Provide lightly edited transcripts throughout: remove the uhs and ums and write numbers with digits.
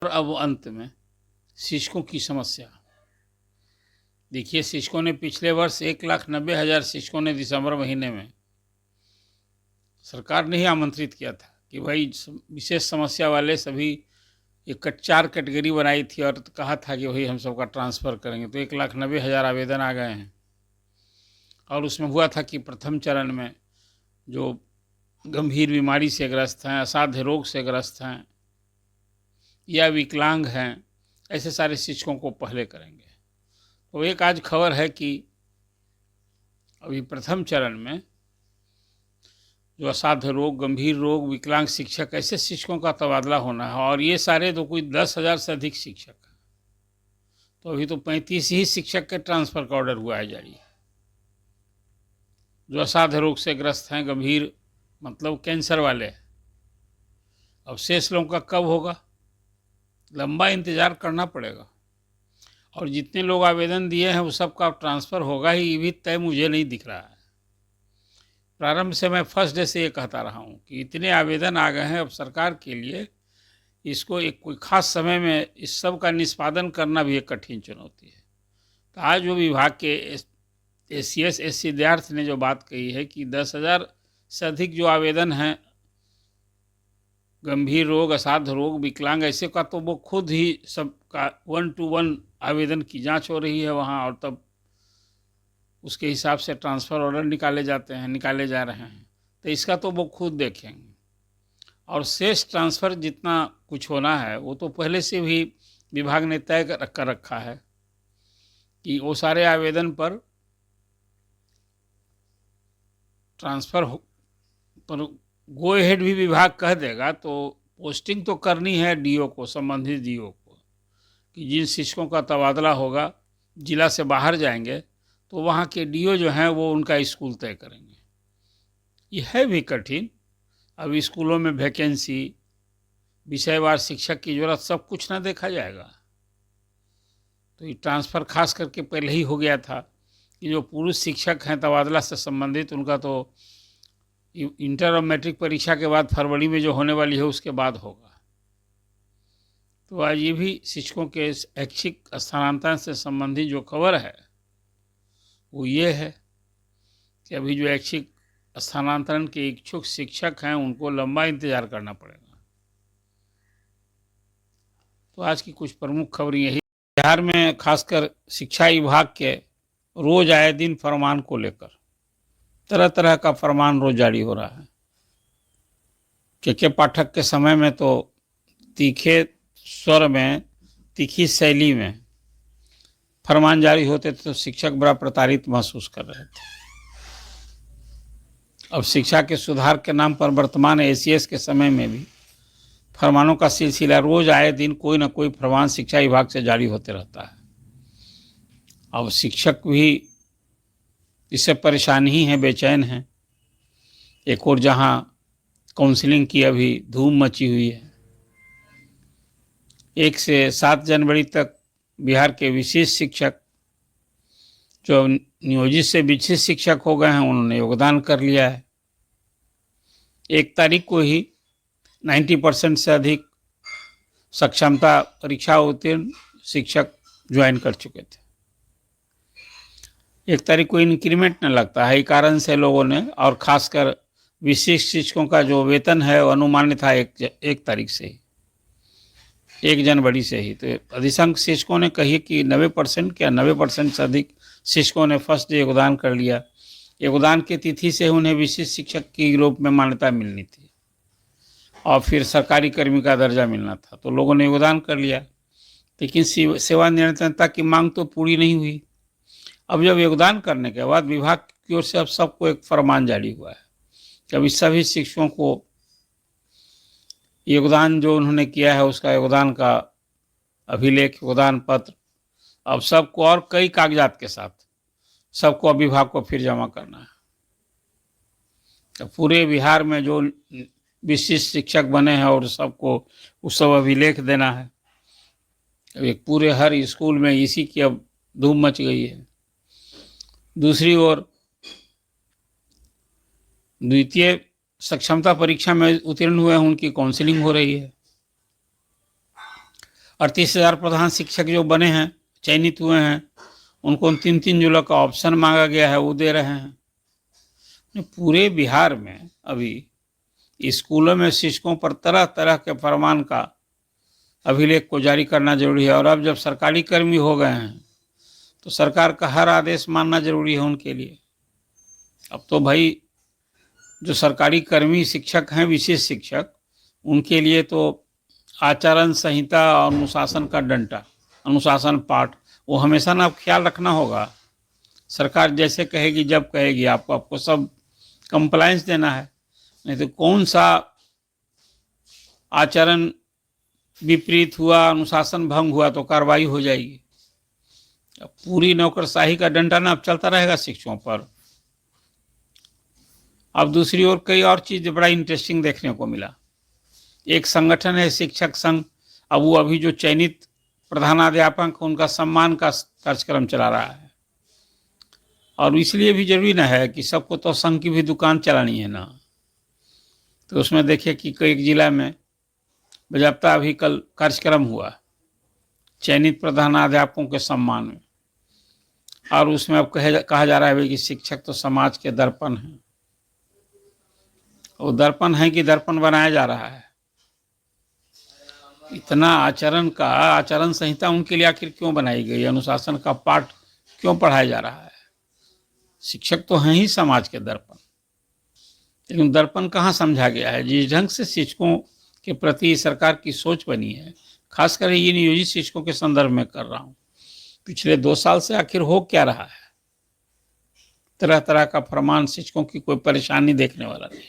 और अब अंत में शिक्षकों की समस्या। देखिए, शिक्षकों ने पिछले वर्ष 1,90,000 शिक्षकों ने दिसंबर महीने में सरकार ने ही आमंत्रित किया था कि भाई विशेष समस्या वाले सभी एक 4 कैटेगरी बनाई थी और कहा था कि भाई हम सबका ट्रांसफ़र करेंगे। तो 1,90,000 आवेदन आ गए हैं और उसमें हुआ था कि प्रथम चरण में जो गंभीर बीमारी से ग्रस्त हैं, असाध्य रोग से ग्रस्त हैं या विकलांग हैं, ऐसे सारे शिक्षकों को पहले करेंगे। तो एक आज खबर है कि अभी प्रथम चरण में जो असाध्य रोग, गंभीर रोग, विकलांग शिक्षक, ऐसे शिक्षकों का तबादला होना है और ये सारे तो कोई 10,000 से अधिक शिक्षक हैं। तो अभी तो 35 ही शिक्षक के ट्रांसफ़र का ऑर्डर हुआ है जारी, जो असाध्य रोग से ग्रस्त हैं, गंभीर मतलब कैंसर वाले हैं। अब शेष लोगों का कब होगा? लंबा इंतज़ार करना पड़ेगा। और जितने लोग आवेदन दिए हैं वो सबका ट्रांसफ़र होगा ही, ये भी तय मुझे नहीं दिख रहा है। प्रारंभ से मैं फर्स्ट डे से ये कहता रहा हूँ कि इतने आवेदन आ गए हैं, अब सरकार के लिए इसको एक कोई ख़ास समय में इस सब का निष्पादन करना भी एक कठिन चुनौती है। तो आज वो विभाग के ACS सिद्धार्थ ने जो बात कही है कि 10,000 से अधिक जो आवेदन हैं, गंभीर रोग, असाध्य रोग, विकलांग, ऐसे का तो वो खुद ही सबका 1 to 1 आवेदन की जांच हो रही है वहाँ, और तब उसके हिसाब से ट्रांसफ़र ऑर्डर निकाले जा रहे हैं। तो इसका तो वो खुद देखेंगे। और शेष ट्रांसफ़र जितना कुछ होना है वो तो पहले से भी विभाग ने तय कर रखा है कि वो सारे आवेदन पर ट्रांसफ़र पर गो अहेड भी विभाग कह देगा। तो पोस्टिंग तो करनी है DO को, संबंधित DO को, कि जिन शिक्षकों का तबादला होगा जिला से बाहर जाएंगे तो वहाँ के DO जो हैं वो उनका स्कूल तय करेंगे। ये है भी कठिन। अब स्कूलों में वैकेंसी, विषयवार शिक्षक की ज़रूरत, सब कुछ ना देखा जाएगा। तो ये ट्रांसफ़र खास करके पहले ही हो गया था कि जो पुरुष शिक्षक हैं तबादला से संबंधित, उनका तो इंटर और मैट्रिक परीक्षा के बाद फरवरी में जो होने वाली है उसके बाद होगा। तो आज ये भी शिक्षकों के ऐच्छिक स्थानांतरण से संबंधित जो खबर है वो ये है कि अभी जो ऐच्छिक स्थानांतरण के इच्छुक शिक्षक हैं उनको लंबा इंतज़ार करना पड़ेगा। तो आज की कुछ प्रमुख खबर यही। बिहार में खासकर शिक्षा विभाग के रोज आए दिन फरमान को लेकर तरह तरह का फरमान रोज जारी हो रहा है। के पाठक के समय में तो तीखे स्वर में, तीखी शैली में फरमान जारी होते थे तो शिक्षक बड़ा प्रताड़ित महसूस कर रहे थे। अब शिक्षा के सुधार के नाम पर वर्तमान ACS के समय में भी फरमानों का सिलसिला रोज आए दिन कोई ना कोई फरमान शिक्षा विभाग से जारी होते रहता है। अब शिक्षक भी इससे परेशान ही हैं, बेचैन हैं। एक और जहां काउंसलिंग की अभी धूम मची हुई है, 1 से 7 जनवरी तक बिहार के विशेष शिक्षक जो नियोजित से विशेष शिक्षक हो गए हैं उन्होंने योगदान कर लिया है। 1 तारीख को ही 90% से अधिक सक्षमता परीक्षा उत्तीर्ण शिक्षक ज्वाइन कर चुके थे। 1 तारीख को इंक्रीमेंट न लगता है, कारण से लोगों ने, और खासकर विशेष शिक्षकों का जो वेतन है वो अनुमानित था 1 तारीख से ही, 1 जनवरी से ही। तो अधिकांश शिक्षकों ने कही कि 90% से अधिक शिक्षकों ने फर्स्ट डे योगदान कर लिया। योगदान की तिथि से उन्हें विशेष शिक्षक के रूप में मान्यता मिलनी थी और फिर सरकारी कर्मी का दर्जा मिलना था, तो लोगों ने योगदान कर लिया। लेकिन सेवानिवृत्तता की मांग तो पूरी नहीं हुई। अब जब योगदान करने के बाद विभाग की ओर से अब सबको एक फरमान जारी हुआ है कि अभी सभी शिक्षकों को योगदान जो उन्होंने किया है उसका योगदान का अभिलेख, योगदान पत्र, अब सबको और कई कागजात के साथ सबको अब विभाग को फिर जमा करना है। तो पूरे बिहार में जो विशिष्ट शिक्षक बने हैं और सबको उस सब अभिलेख देना है। अब एक पूरे हर स्कूल में इसी की अब धूम मच गई है। दूसरी ओर द्वितीय सक्षमता परीक्षा में उत्तीर्ण हुए हैं उनकी काउंसलिंग हो रही है। 38,000 प्रधान शिक्षक जो बने हैं, चयनित हुए हैं, उनको 3-3 जुलाई का ऑप्शन मांगा गया है, वो दे रहे हैं। पूरे बिहार में अभी स्कूलों में शिक्षकों पर तरह तरह के फरमान का अभिलेख को जारी करना जरूरी है। और अब जब सरकारी कर्मी हो गए हैं तो सरकार का हर आदेश मानना जरूरी है उनके लिए। अब तो भाई जो सरकारी कर्मी शिक्षक हैं, विशेष शिक्षक, उनके लिए तो आचरण संहिता और अनुशासन का डंडा, अनुशासन पाठ, वो हमेशा ना ख्याल रखना होगा। सरकार जैसे कहेगी, जब कहेगी, आपको सब कंप्लायंस देना है। नहीं तो कौन सा आचरण विपरीत हुआ, अनुशासन भंग हुआ तो कार्रवाई हो जाएगी। पूरी नौकरशाही का डंडा ना अब चलता रहेगा शिक्षकों पर। अब दूसरी ओर कई और चीज बड़ा इंटरेस्टिंग देखने को मिला। एक संगठन है शिक्षक संघ, अब वो अभी जो चयनित प्रधानाध्यापक उनका सम्मान का कार्यक्रम चला रहा है। और इसलिए भी जरूरी ना है कि सबको तो संघ की भी दुकान चलानी है ना। तो उसमें देखिए कि कई जिला में बजाप्ता अभी कल कार्यक्रम हुआ चयनित प्रधानाध्यापकों के सम्मान में, और उसमें अब कहा जा रहा है कि शिक्षक तो समाज के दर्पण हैं। वो दर्पण है कि दर्पण बनाया जा रहा है। इतना आचरण संहिता उनके लिए आखिर क्यों बनाई गई, अनुशासन का पाठ क्यों पढ़ाया जा रहा है? शिक्षक तो हैं ही समाज के दर्पण, लेकिन दर्पण कहाँ समझा गया है? जिस ढंग से शिक्षकों के प्रति सरकार की सोच बनी है, खासकर ये नियोजित शिक्षकों के संदर्भ में कर रहा हूँ, पिछले 2 साल से आखिर हो क्या रहा है? तरह तरह का फरमान, शिक्षकों की कोई परेशानी देखने वाला नहीं।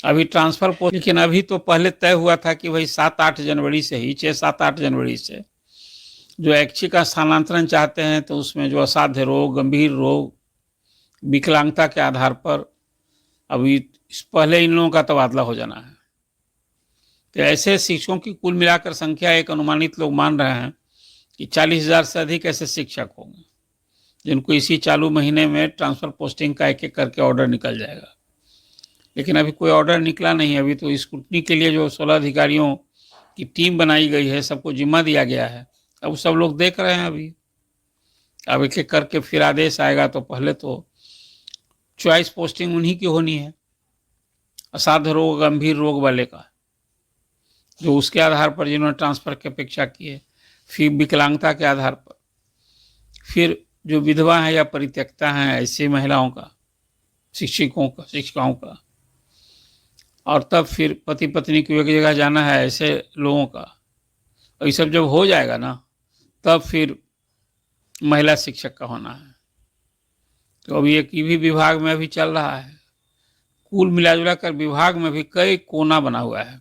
अभी ट्रांसफर पोस्ट, लेकिन अभी तो पहले तय हुआ था कि भाई 7-8 जनवरी से ही, 6-7-8 जनवरी से जो ऐच्छिक का स्थानांतरण चाहते हैं, तो उसमें जो असाध्य रोग, गंभीर रोग, विकलांगता के आधार पर अभी पहले इन लोगों का तबादला हो जाना है। तो ऐसे शिक्षकों की कुल मिलाकर संख्या, एक अनुमानित लोग मान रहे हैं कि 40,000 से अधिक ऐसे शिक्षक होंगे जिनको इसी चालू महीने में ट्रांसफर पोस्टिंग का एक एक करके ऑर्डर निकल जाएगा। लेकिन अभी कोई ऑर्डर निकला नहीं है। अभी तो स्क्रूटनी के लिए जो 16 अधिकारियों की टीम बनाई गई है, सबको जिम्मा दिया गया है। अब सब लोग देख रहे हैं अभी। अब एक एक करके फिर आदेश आएगा। तो पहले तो चॉइस पोस्टिंग उन्हीं की होनी है, असाध्य रोग, गंभीर रोग वाले का, जो उसके आधार पर जिन्होंने ट्रांसफर की अपेक्षा की है। फिर विकलांगता के आधार पर, फिर जो विधवा है या परित्यक्ता हैं ऐसी महिलाओं का, शिक्षिकाओं का, और तब फिर पति पत्नी को एक जगह जाना है ऐसे लोगों का। और ये सब जब हो जाएगा ना, तब फिर महिला शिक्षक का होना है। तो अभी एक भी विभाग में अभी चल रहा है। कुल मिला जुला कर विभाग में भी कई कोना बना हुआ है।